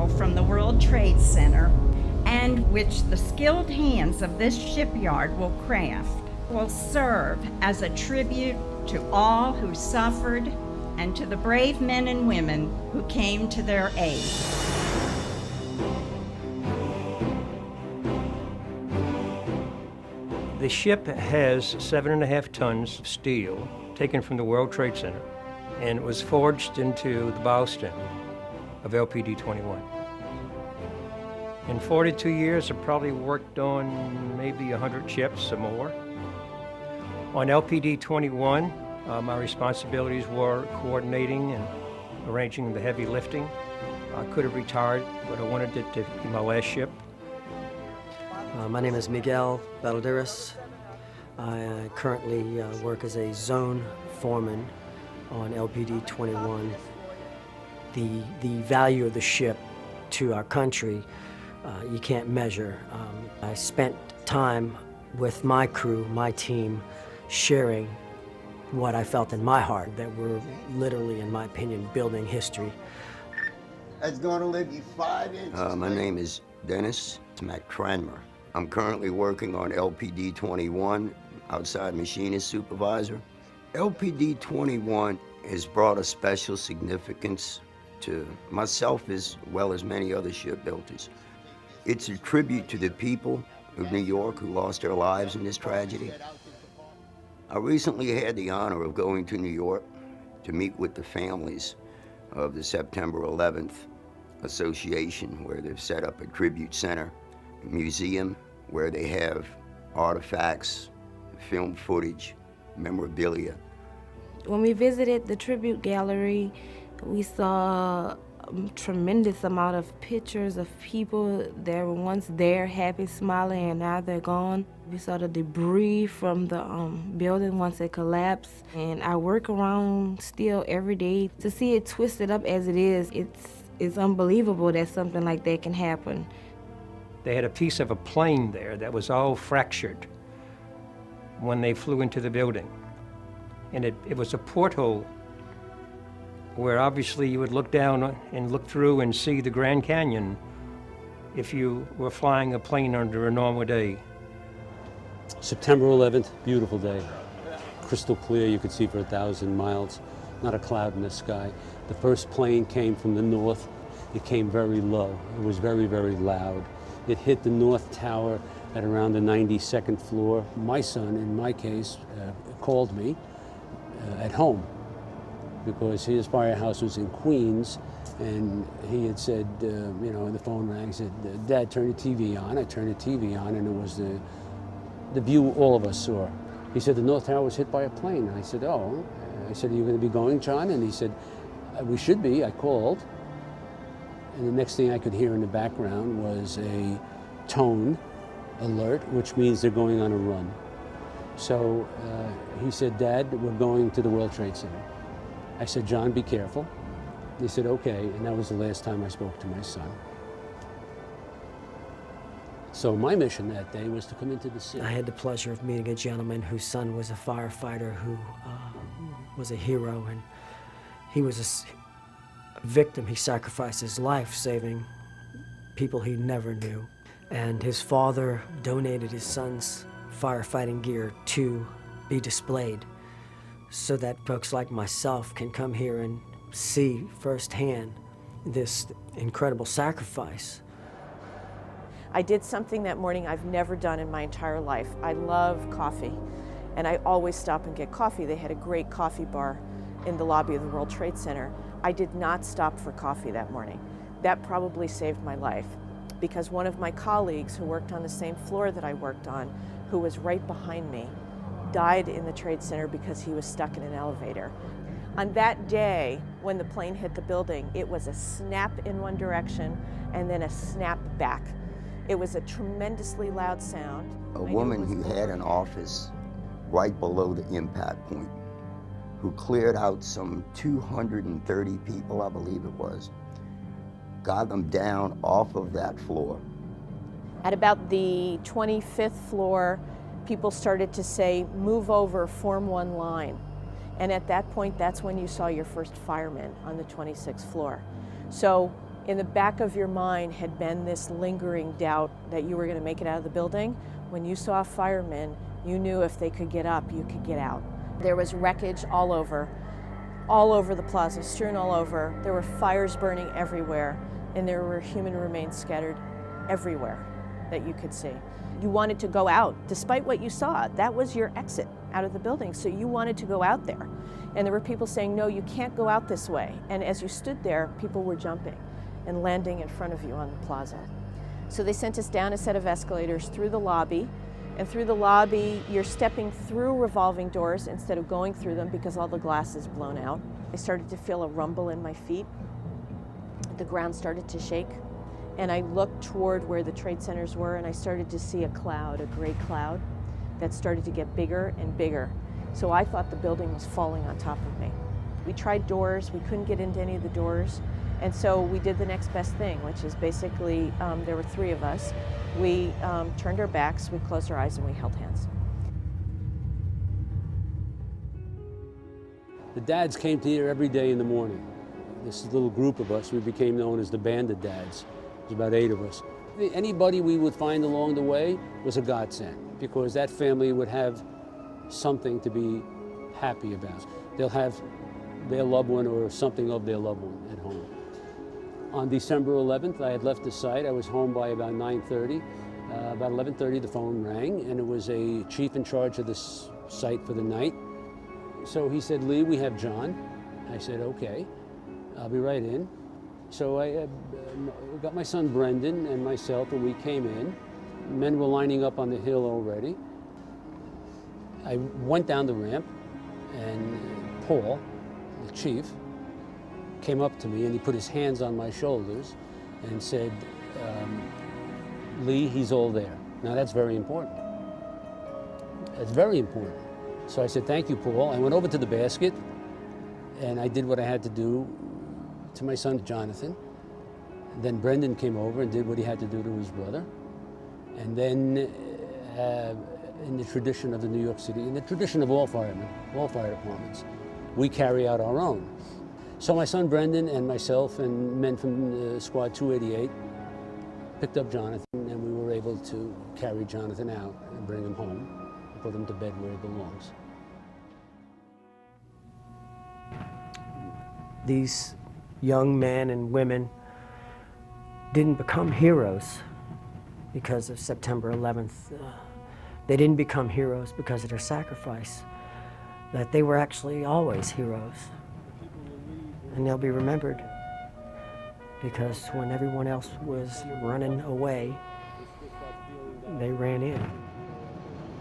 steel from the World Trade Center, and which the skilled hands of this shipyard will craft, will serve as a tribute to all who suffered and to the brave men and women who came to their aid. The ship has 7.5 tons of steel taken from the World Trade Center, and it was forged into the bow stem of LPD-21. In 42 years, I probably worked on maybe 100 ships or more. On LPD-21, my responsibilities were coordinating and arranging the heavy lifting. I could have retired, but I wanted it to be my last ship. My name is Miguel Valderas. I currently work as a zone foreman on LPD-21. The value of the ship to our country, you can't measure. I spent time with my crew, my team, sharing what I felt in my heart, that we're literally, in my opinion, building history. That's gonna live you 5 inches. My name is Dennis McCranmer. I'm currently working on LPD-21, outside machinist supervisor. LPD-21 has brought a special significance to myself as well as many other shipbuilders. It's a tribute to the people of New York who lost their lives in this tragedy. I recently had the honor of going to New York to meet with the families of the September 11th Association, where they've set up a tribute center, museum where they have artifacts, film footage, memorabilia. When we visited the tribute gallery, we saw a tremendous amount of pictures of people that were once there, happy, smiling, and now they're gone. We saw the debris from the building once it collapsed, and I work around steel every day. To see it twisted up as it is, it's unbelievable that something like that can happen. They had a piece of a plane there that was all fractured when they flew into the building. And it was a porthole where obviously you would look down and look through and see the Grand Canyon if you were flying a plane under a normal day. September 11th, beautiful day. Crystal clear, you could see for 1,000 miles, not a cloud in the sky. The first plane came from the north. It came very low. It was very, very loud. It hit the North Tower at around the 92nd floor. My son, in my case, called me at home because his firehouse was in Queens, and he had said, the phone rang, he said, "Dad, turn the TV on." I turned the TV on, and it was the view all of us saw. He said, "The North Tower was hit by a plane." And I said, "Oh." I said, "Are you going to be going, John?" And he said, "We should be." I called. And the next thing I could hear in the background was a tone alert, which means they're going on a run. So he said, "Dad, we're going to the World Trade Center." I said, "John, be careful." He said, "Okay," and that was the last time I spoke to my son. So my mission that day was to come into the city. I had the pleasure of meeting a gentleman whose son was a firefighter who was a hero, and he was a victim. He sacrificed his life saving people he never knew. And his father donated his son's firefighting gear to be displayed so that folks like myself can come here and see firsthand this incredible sacrifice. I did something that morning I've never done in my entire life. I love coffee, and I always stop and get coffee. They had a great coffee bar in the lobby of the World Trade Center. I did not stop for coffee that morning. That probably saved my life, because one of my colleagues who worked on the same floor that I worked on, who was right behind me, died in the Trade Center because he was stuck in an elevator. On that day, when the plane hit the building, it was a snap in one direction and then a snap back. It was a tremendously loud sound. A woman who had an office right below the impact point, who cleared out some 230 people, I believe it was, got them down off of that floor. At about the 25th floor, people started to say, "Move over, form one line." And at that point, that's when you saw your first firemen on the 26th floor. So in the back of your mind had been this lingering doubt that you were going to make it out of the building, when you saw firemen, you knew if they could get up, you could get out. There was wreckage all over the plaza, strewn all over. There were fires burning everywhere, and there were human remains scattered everywhere that you could see. You wanted to go out, despite what you saw. That was your exit out of the building, so you wanted to go out there. And there were people saying, no, you can't go out this way. And as you stood there, people were jumping and landing in front of you on the plaza. So they sent us down a set of escalators through the lobby, and through the lobby, you're stepping through revolving doors instead of going through them because all the glass is blown out. I started to feel a rumble in my feet. The ground started to shake, and I looked toward where the trade centers were, and I started to see a cloud, a gray cloud, that started to get bigger and bigger. So I thought the building was falling on top of me. We tried doors, we couldn't get into any of the doors, and so we did the next best thing, which is basically, there were 3 of us. We turned our backs, we closed our eyes, and we held hands. The dads came to here every day in the morning. This little group of us, we became known as the Band of Dads. There's about 8 of us. Anybody we would find along the way was a godsend, because that family would have something to be happy about. They'll have their loved one or something of their loved one at home. On December 11th, I had left the site. I was home by about 9:30. About 11:30, the phone rang, and it was a chief in charge of this site for the night. So he said, Lee, we have John. I said, okay, I'll be right in. So I got my son Brendan and myself, and we came in. Men were lining up on the hill already. I went down the ramp, and Paul, the chief, came up to me, and he put his hands on my shoulders and said, Lee, he's all there. Now that's very important. That's very important. So I said, thank you, Paul. I went over to the basket, and I did what I had to do to my son, Jonathan. And then Brendan came over and did what he had to do to his brother. And then in the tradition of the New York City, in the tradition of all firemen, all fire departments, we carry out our own. So my son Brendan and myself and men from Squad 288 picked up Jonathan, and we were able to carry Jonathan out and bring him home and put him to bed where he belongs. These young men and women didn't become heroes because of September 11th. They didn't become heroes because of their sacrifice, that they were actually always heroes. And they'll be remembered because when everyone else was running away, they ran in.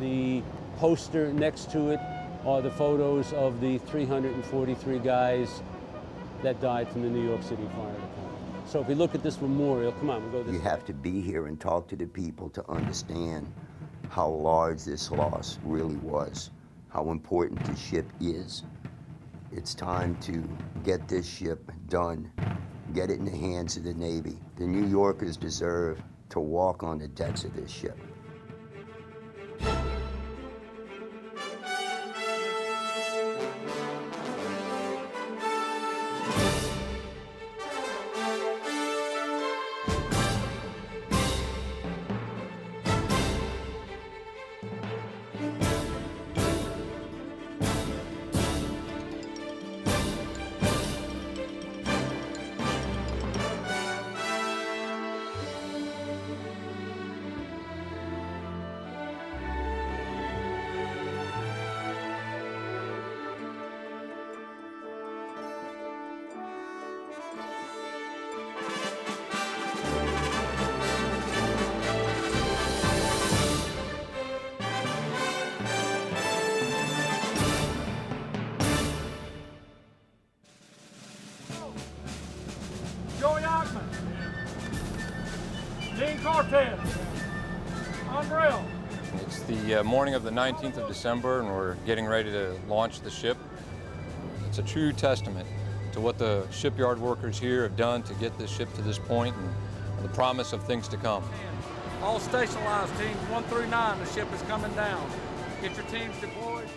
The poster next to it are the photos of the 343 guys that died from the New York City Fire Department. So if we look at this memorial, come on, we'll go this way. You have to be here and talk to the people to understand how large this loss really was, how important the ship is. It's time to get this ship done, get it in the hands of the Navy. The New Yorkers deserve to walk on the decks of this ship. It's the morning of the 19th of December, and we're getting ready to launch the ship. It's a true testament to what the shipyard workers here have done to get this ship to this point and the promise of things to come. All station lines, teams 1 through 9, the ship is coming down. Get your teams deployed.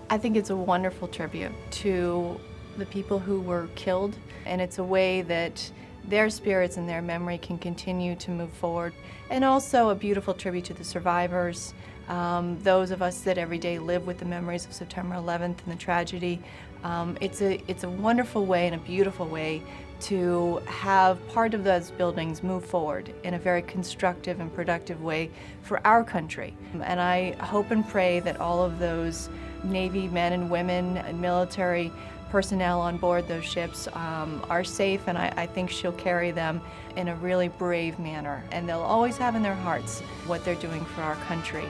I think it's a wonderful tribute to the people who were killed, and it's a way that their spirits and their memory can continue to move forward. And also a beautiful tribute to the survivors, those of us that every day live with the memories of September 11th and the tragedy. It's a wonderful way and a beautiful way to have part of those buildings move forward in a very constructive and productive way for our country. And I hope and pray that all of those Navy men and women and military personnel on board those ships are safe, and I think she'll carry them in a really brave manner. And they'll always have in their hearts what they're doing for our country.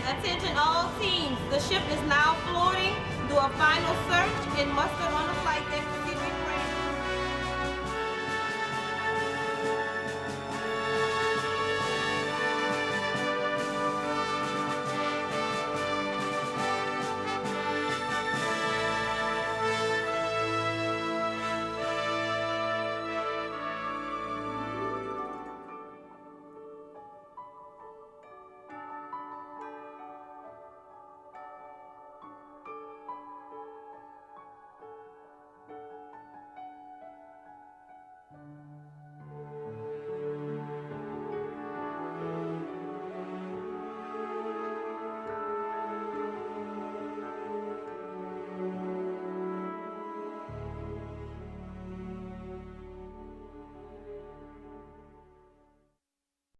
Attention all teams. The ship is now floating. Do a final search in